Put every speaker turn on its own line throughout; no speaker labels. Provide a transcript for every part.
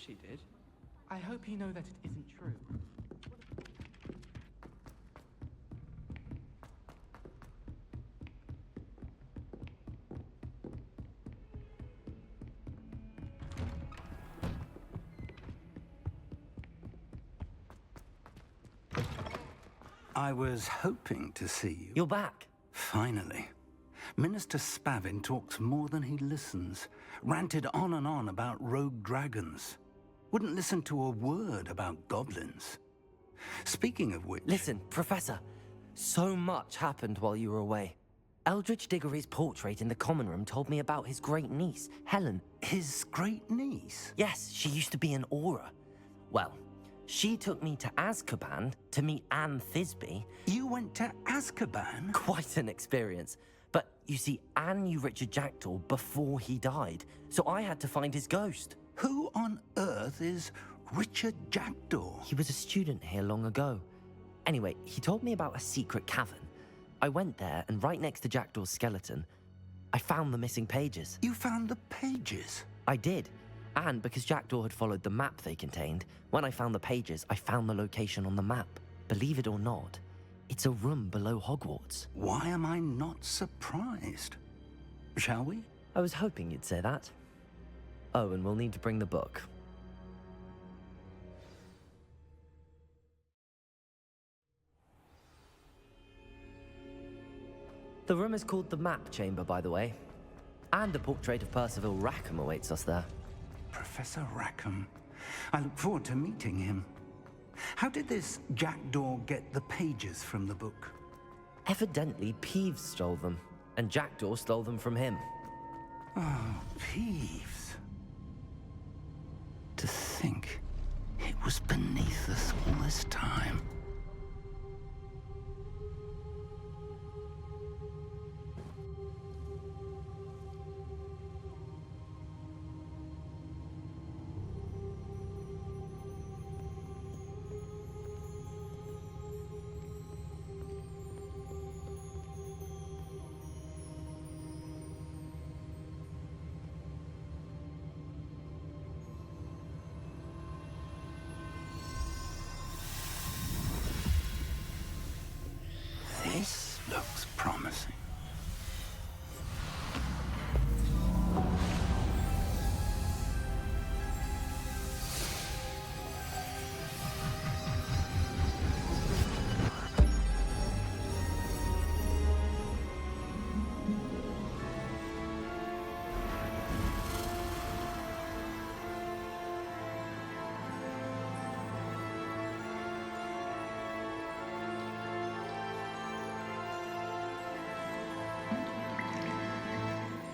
she did. I hope you know that it isn't true.
I was hoping to see you.
You're back.
Finally. Minister Spavin talks more than he listens. Ranted on and on about rogue dragons. Wouldn't listen to a word about goblins. Speaking of which...
Listen, Professor. So much happened while you were away. Eldridge Diggory's portrait in the common room told me about his great niece, Helen.
His great niece?
Yes, she used to be an Auror. Well, she took me to Azkaban to meet Anne Thisbe.
You went to Azkaban?
Quite an experience. But you see, Anne knew Richard Jackdaw before he died, so I had to find his ghost.
Who on earth is Richard Jackdaw?
He was a student here long ago. Anyway, he told me about a secret cavern. I went there, and right next to Jackdaw's skeleton, I found the missing pages.
You found the pages?
I did. And because Jackdaw had followed the map they contained, when I found the pages, I found the location on the map. Believe it or not, it's a room below Hogwarts.
Why am I not surprised? Shall we?
I was hoping you'd say that. Oh, and we'll need to bring the book. The room is called the Map Chamber, by the way. And a portrait of Percival Rackham awaits us there.
Professor Rackham. I look forward to meeting him. How did this Jackdaw get the pages from the book?
Evidently, Peeves stole them, and Jackdaw stole them from him.
Oh, Peeves. To think it was beneath us all this time. This looks promising.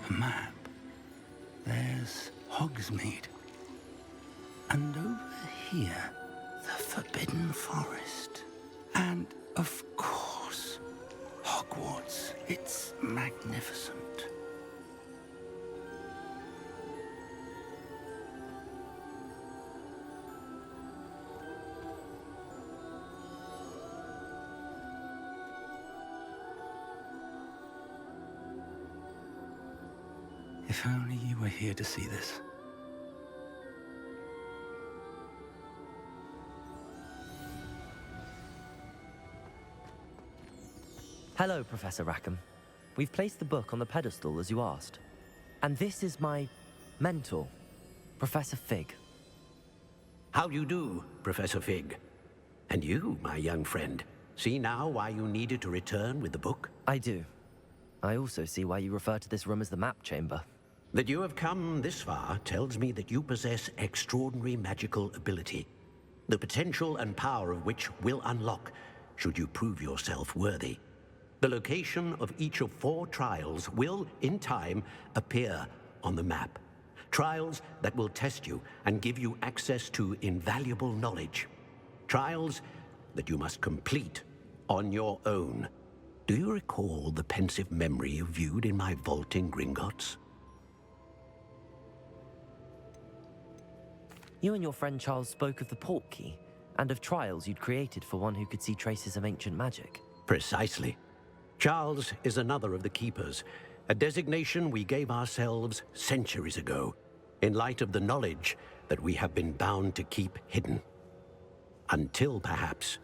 A map. There's Hogsmeade. And over here, the Forbidden Forest. And, of course, Hogwarts. It's magnificent. If only you were here to see this.
Hello, Professor Rackham. We've placed the book on the pedestal as you asked. And this is my mentor, Professor Fig.
How do you do, Professor Fig? And you, my young friend, see now why you needed to return with the book?
I do. I also see why you refer to this room as the Map Chamber.
That you have come this far tells me that you possess extraordinary magical ability, the potential and power of which will unlock should you prove yourself worthy. The location of each of 4 trials will, in time, appear on the map. Trials that will test you and give you access to invaluable knowledge. Trials that you must complete on your own. Do you recall the pensive memory you viewed in my vault in Gringotts?
You and your friend Charles spoke of the Portkey, and of trials you'd created for one who could see traces of ancient magic.
Precisely. Charles is another of the Keepers, a designation we gave ourselves centuries ago. in light of the knowledge that we have been bound to keep hidden. Until perhaps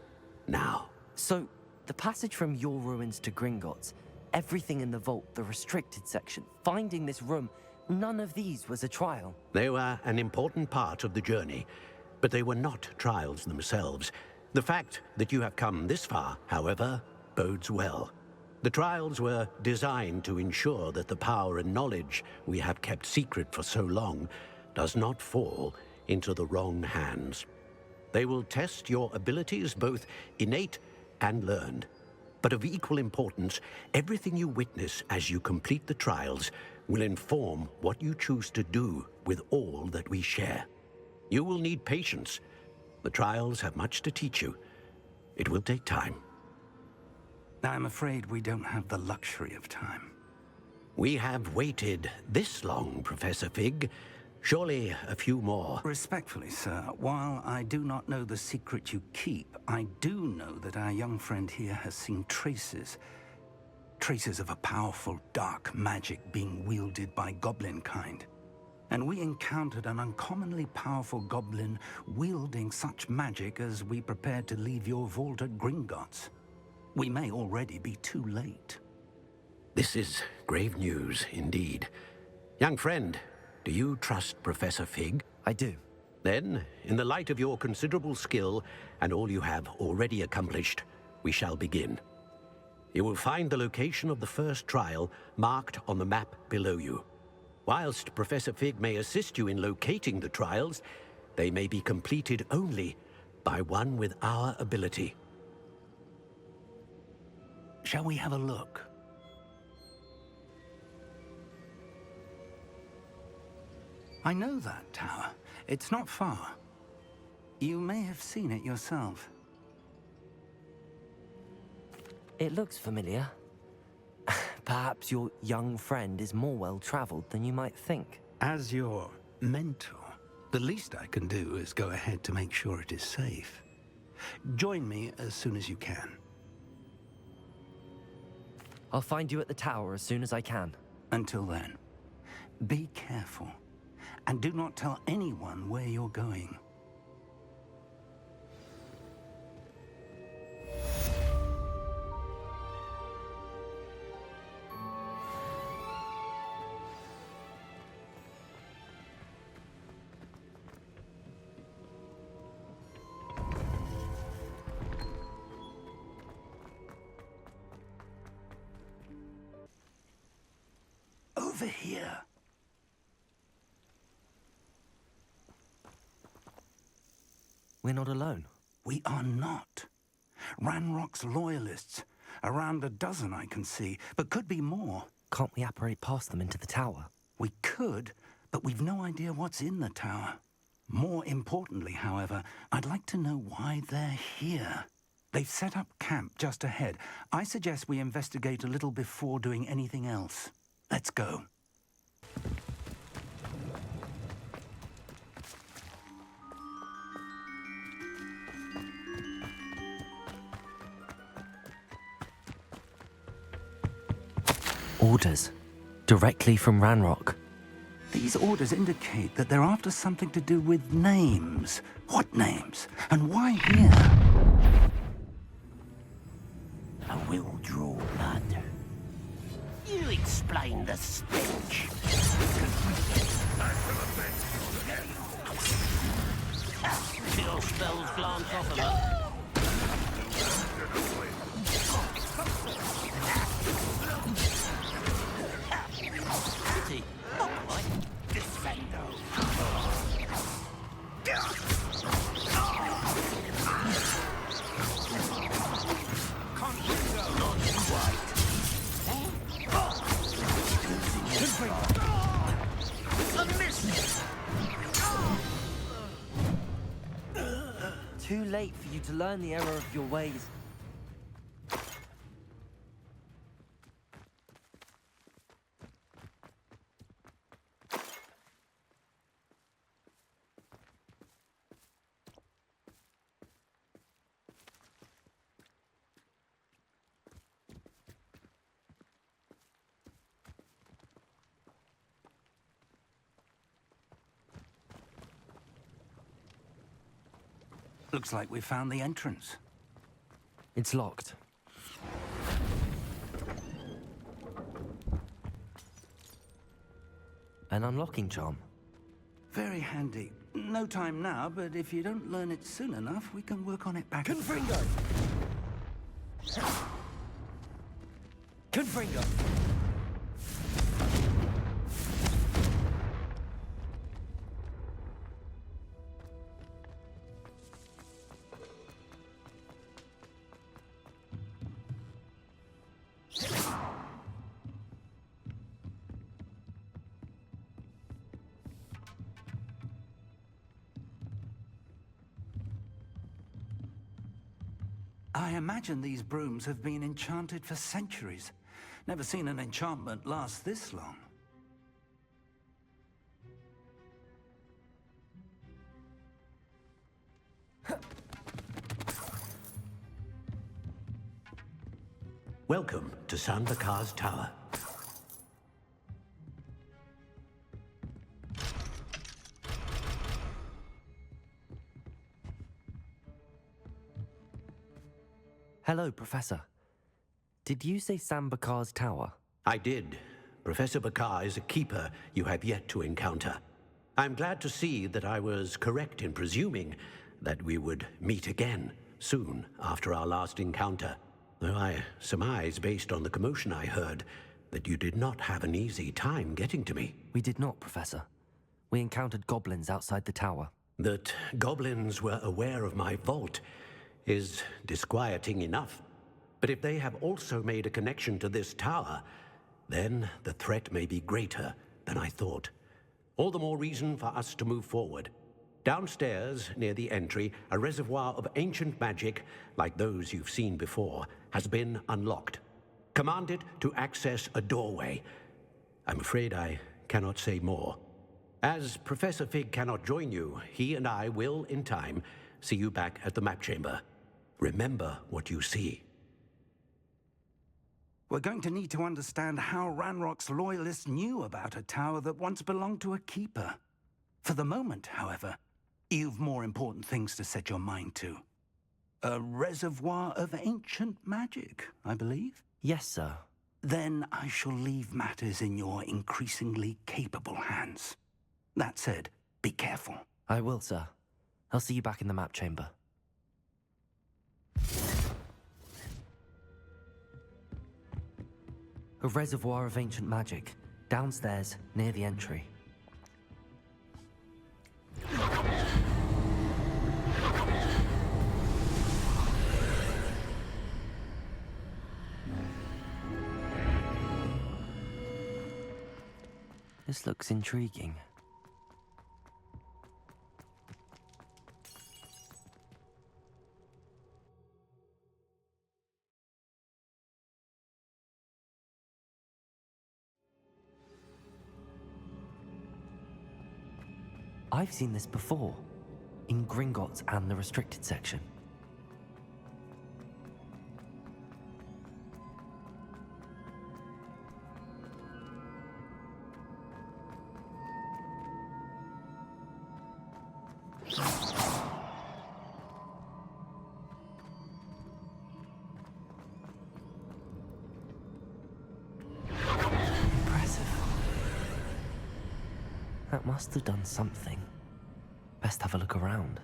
now.
So, the passage from your ruins to Gringotts, everything in the vault, the restricted section, finding this room, none of these was a trial.
They were an important part of the journey, but they were not trials themselves. The fact that you have come this far, however, bodes well. The trials were designed to ensure that the power and knowledge we have kept secret for so long does not fall into the wrong hands. They will test your abilities, both innate and learned. But of equal importance, everything you witness as you complete the trials will inform what you choose to do with all that we share. You will need patience. The trials have much to teach you. It will take time.
I'm afraid we don't have the luxury of time.
We have waited this long, Professor Fig. Surely a few more.
Respectfully, sir, while I do not know the secret you keep, I do know that our young friend here has seen traces of a powerful dark magic being wielded by goblin kind. And we encountered an uncommonly powerful goblin wielding such magic as we prepared to leave your vault at Gringotts. We may already be too late.
This is grave news indeed. Young friend, do you trust Professor Fig?
I do.
Then, in the light of your considerable skill and all you have already accomplished, we shall begin. You will find the location of the first trial marked on the map below you. Whilst Professor Fig may assist you in locating the trials, they may be completed only by one with our ability.
Shall we have a look? I know that tower. It's not far. You may have seen it yourself.
It looks familiar. Perhaps your young friend is more well-traveled than you might think.
As your mentor, the least I can do is go ahead to make sure it is safe. Join me as soon as you can.
I'll find you at the tower as soon as I can.
Until then, be careful. And do not tell anyone where you're going. Over here.
We're not alone.
We are not. Ranrock's loyalists. Around a dozen I can see, but could be more.
Can't we apparate past them into the tower?
We could, but we've no idea what's in the tower. More importantly, however, I'd like to know why they're here. They've set up camp just ahead. I suggest we investigate a little before doing anything else. Let's go.
Orders. Directly from Ranrock.
These orders indicate that they're after something to do with names. What names? And why here?
I will draw blood. You explain the stench. Chill spells glance off of her. Pity. Not quite. Defendo. Not quite. A miss.
Too late for you to learn the error of your ways.
Looks like we found the entrance.
It's locked. An unlocking charm.
Very handy. No time now, but if you don't learn it soon enough, we can work on it back.
Confringo! Confringo!
I imagine these brooms have been enchanted for centuries. Never seen an enchantment last this long.
Welcome to Sanbakar's Tower.
Hello, Professor. Did you say Sam Bakar's tower?
I did. Professor Bakar is a keeper you have yet to encounter. I'm glad to see that I was correct in presuming that we would meet again soon after our last encounter. Though I surmise, based on the commotion I heard, that you did not have an easy time getting to me.
We did not, Professor. We encountered goblins outside the tower.
That goblins were aware of my vault is disquieting enough. But if they have also made a connection to this tower, then the threat may be greater than I thought. All the more reason for us to move forward. Downstairs, near the entry, a reservoir of ancient magic, like those you've seen before, has been unlocked. Command it to access a doorway. I'm afraid I cannot say more. As Professor Fig cannot join you, he and I will, in time, see you back at the map chamber. Remember what you see.
We're going to need to understand how Ranrock's loyalists knew about a tower that once belonged to a keeper. For the moment, however, you've more important things to set your mind to. A reservoir of ancient magic, I believe?
Yes, sir.
Then I shall leave matters in your increasingly capable hands. That said, be careful.
I will, sir. I'll see you back in the map chamber. A reservoir of ancient magic, downstairs, near the entry. This looks intriguing. I've seen this before, in Gringotts and the restricted section. Impressive. That must have done something. Best have a look around.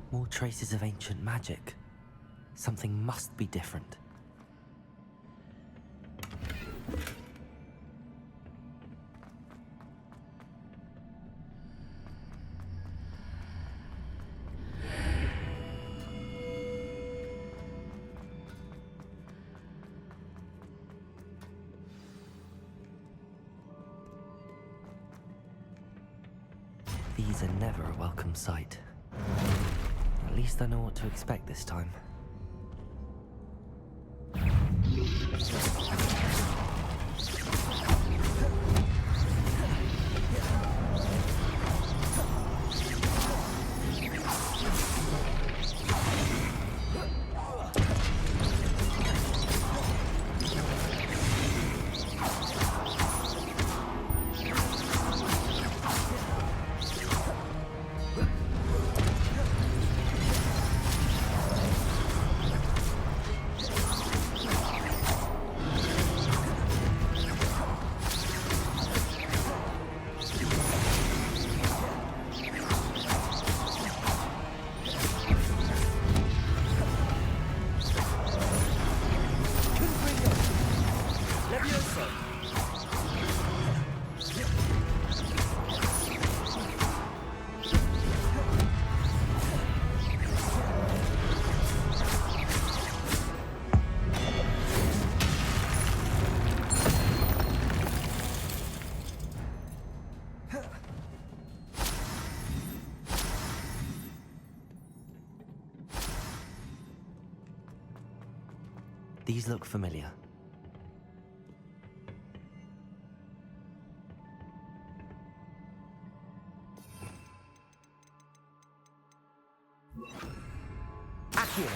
More traces of ancient magic. Something must be different. These are never a welcome sight. At least I know what to expect this time. These look familiar. Accio!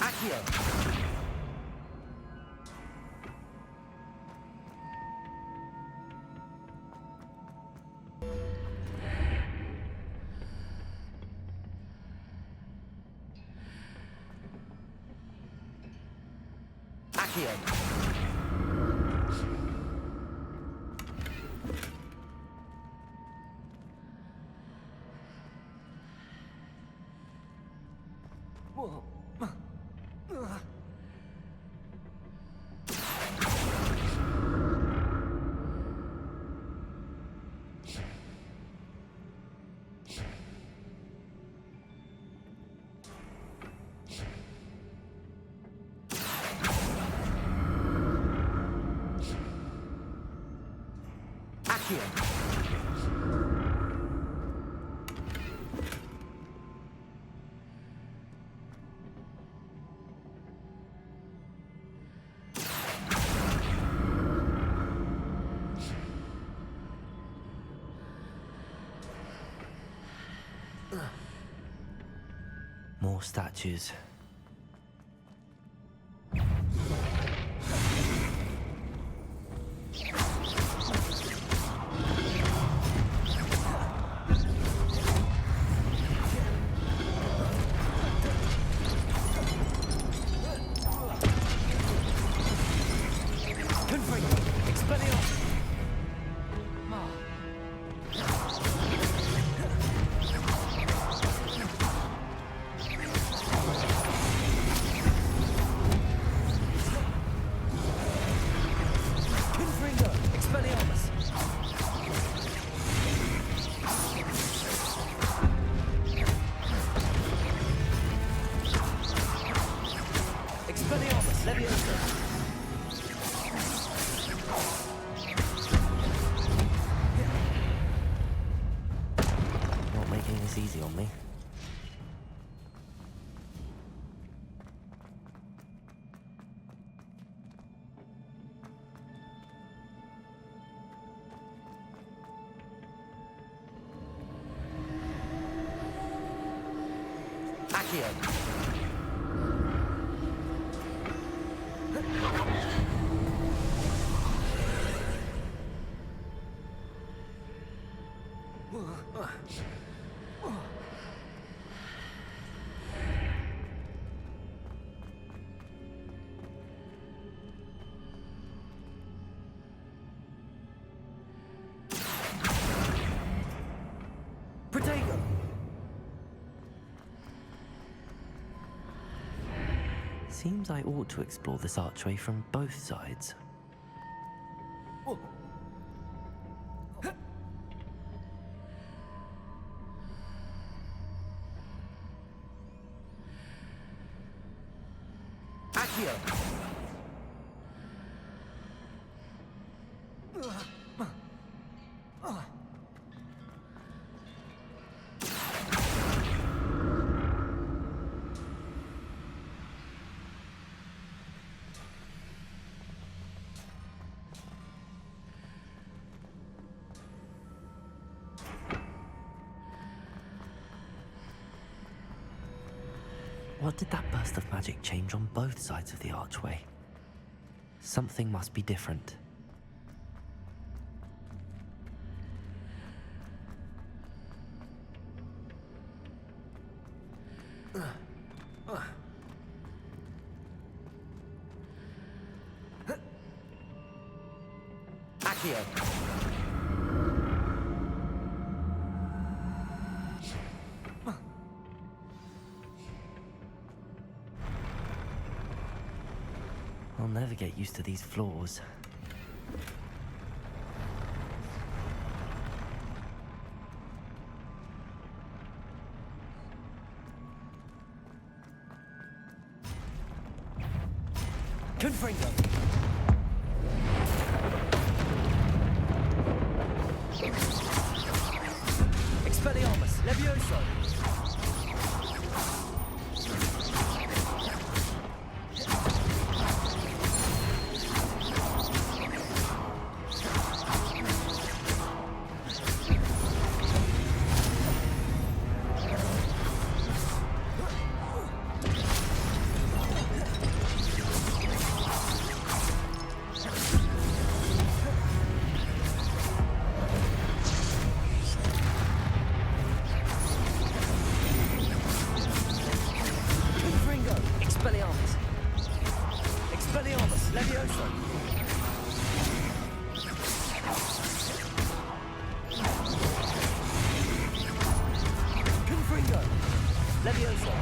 Accio! Accio! Accio! More statues. Not making this easy on me. Accio! Protego! Seems I ought to explore this archway from both sides.
Accio!
What did that burst of magic change on both sides of the archway? Something must be different.
Accio!
I'll never get used to these floors.
Confringo! Expelliarmus! Levioso! Expelliarmus! Expelliarmus! Levioso! Confringo! Levioso!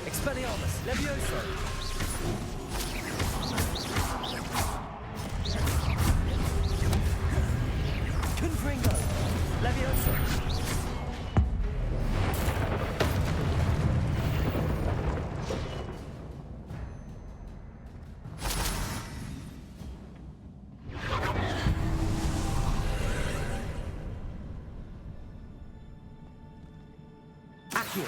Expelliarmus! Levioso! Confringo! Levioso! Accio!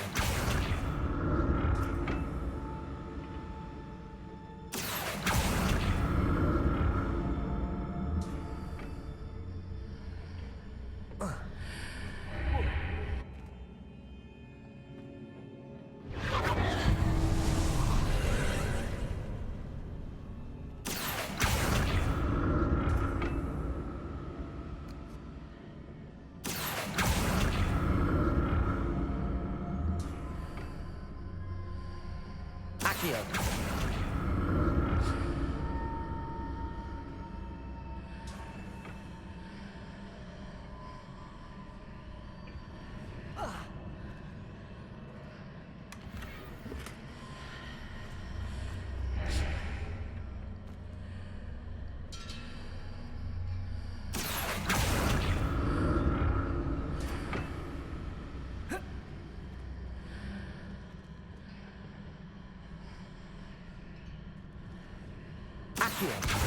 Accio! Accio!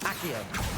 Accio!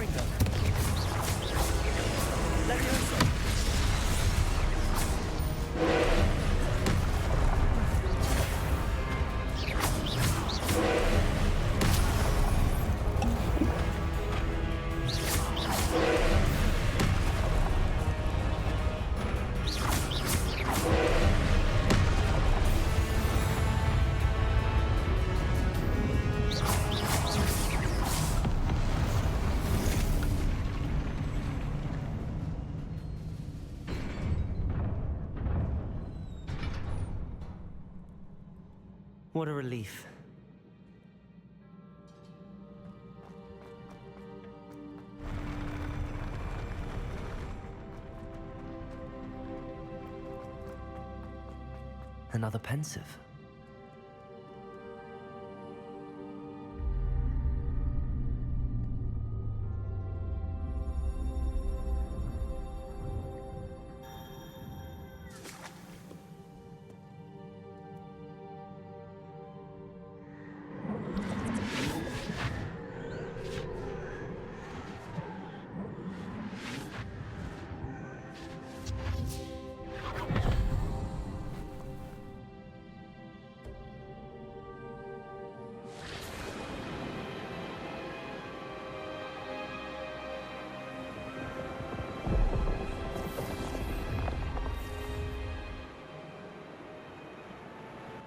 Confringo. Levioso.
What a relief. Another pensive.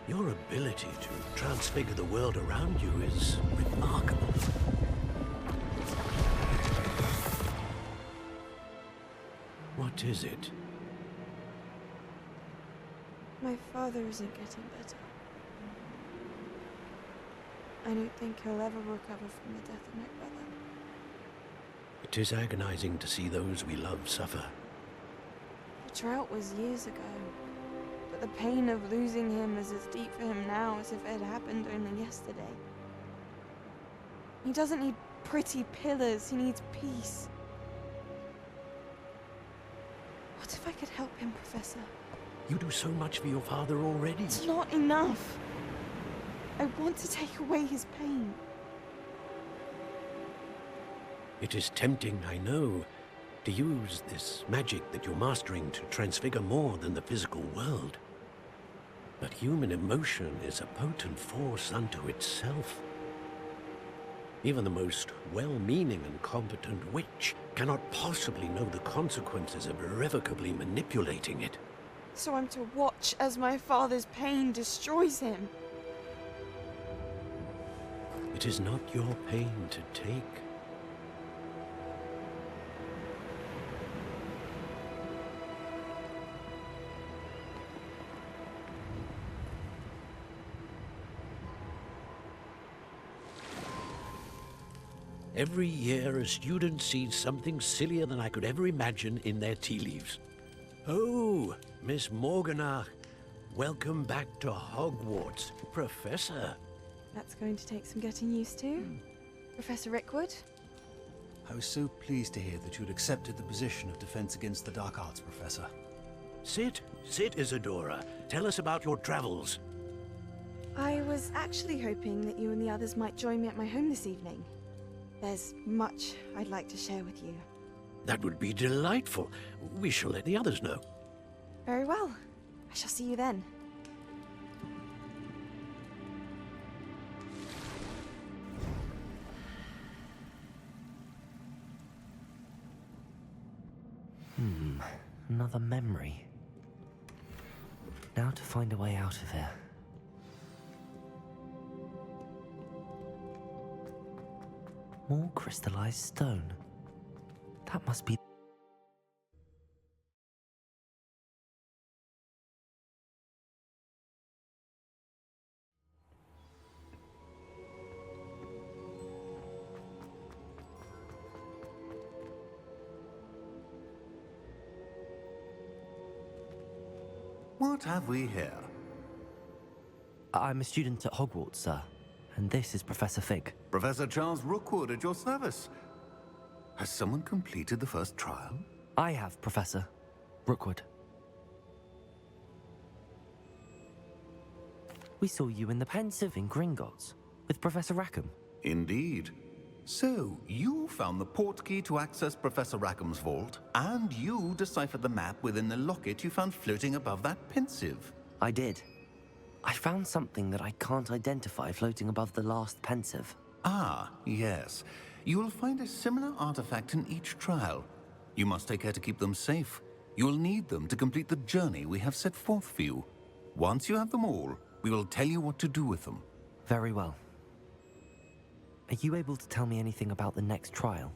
Your ability to transfigure the world around you is remarkable. What is it?
My father isn't getting better. I don't think he'll ever recover from the death of my brother.
It is agonizing to see those we love suffer.
The drought was years ago, but the pain of losing him is as deep for him now as if it had happened only yesterday. He doesn't need pretty pillars, he needs peace. What if I could help him, Professor?
You do so much for your father already.
It's not enough. I want to take away his pain.
It is tempting, I know, to use this magic that you're mastering to transfigure more than the physical world. But human emotion is a potent force unto itself. Even the most well-meaning and competent witch cannot possibly know the consequences of irrevocably manipulating it.
So I'm to watch as my father's pain destroys him.
It is not your pain to take. Every year, a student sees something sillier than I could ever imagine in their tea leaves. Oh, Miss Morganach, welcome back to Hogwarts, Professor.
That's going to take some getting used to. Professor Rickwood?
I was so pleased to hear that you'd accepted the position of Defense Against the Dark Arts, Professor.
Sit, Isadora. Tell us about your travels.
I was actually hoping that you and the others might join me at my home this evening. There's much I'd like to share with you.
That would be delightful. We shall let the others know.
Very well. I shall see you then.
Another memory. Now to find a way out of here. More crystallized stone. That must be...
What have we here?
I'm a student at Hogwarts, sir. And this is Professor Fig.
Professor Charles Rookwood at your service. Has someone completed the first trial?
I have, Professor Rookwood. We saw you in the Pensive in Gringotts with Professor Rackham.
Indeed.
So, you found the portkey to access Professor Rackham's vault, and you deciphered the map within the locket you found floating above that pensive.
I did. I found something that I can't identify floating above the last pensive.
Ah, yes. You will find a similar artifact in each trial. You must take care to keep them safe. You will need them to complete the journey we have set forth for you. Once you have them all, we will tell you what to do with them.
Very well. Are you able to tell me anything about the next trial?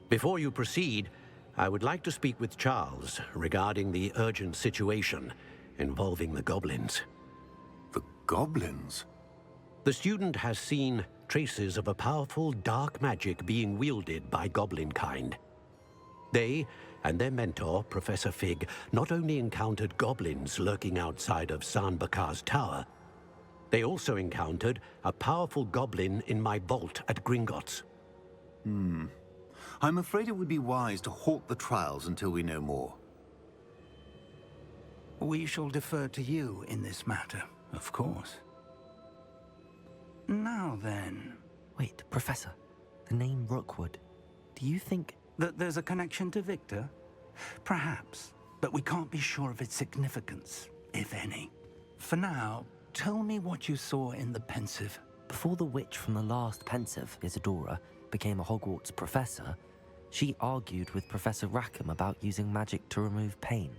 Before you proceed, I would like to speak with Charles regarding the urgent situation involving the goblins.
The goblins?
The student has seen traces of a powerful dark magic being wielded by goblin kind. They and their mentor, Professor Fig, not only encountered goblins lurking outside of San Bakar's tower, they also encountered a powerful goblin in my vault at Gringotts.
I'm afraid it would be wise to halt the trials until we know more.
We shall defer to you in this matter, of course. Now then...
Wait, Professor. The name Rookwood. Do you think...
that there's a connection to Victor? Perhaps, but we can't be sure of its significance, if any. For now, tell me what you saw in the pensive.
Before the witch from the last pensive, Isadora, became a Hogwarts professor, she argued with Professor Rackham about using magic to remove pain.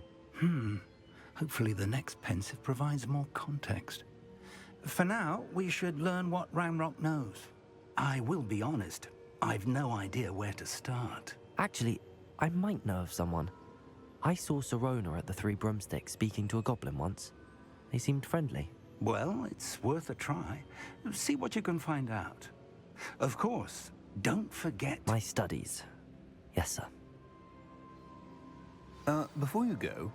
Hopefully the next pensive provides more context. For now, we should learn what Ranrock knows. I will be honest, I've no idea where to start.
Actually, I might know of someone. I saw Serona at the Three Broomsticks speaking to a goblin once. They seemed friendly.
Well, it's worth a try. See what you can find out. Of course, don't forget...
My studies. Yes, sir.
Before you go...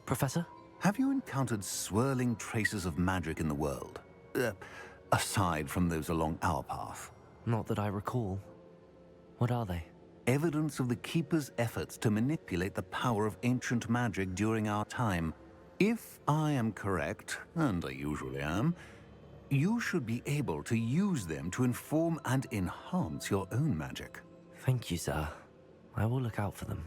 Professor?
Have you encountered swirling traces of magic in the world? Aside from those along our path.
Not that I recall. What are they?
Evidence of the Keeper's efforts to manipulate the power of ancient magic during our time. If I am correct, and I usually am, you should be able to use them to inform and enhance your own magic.
Thank you, sir. I will look out for them.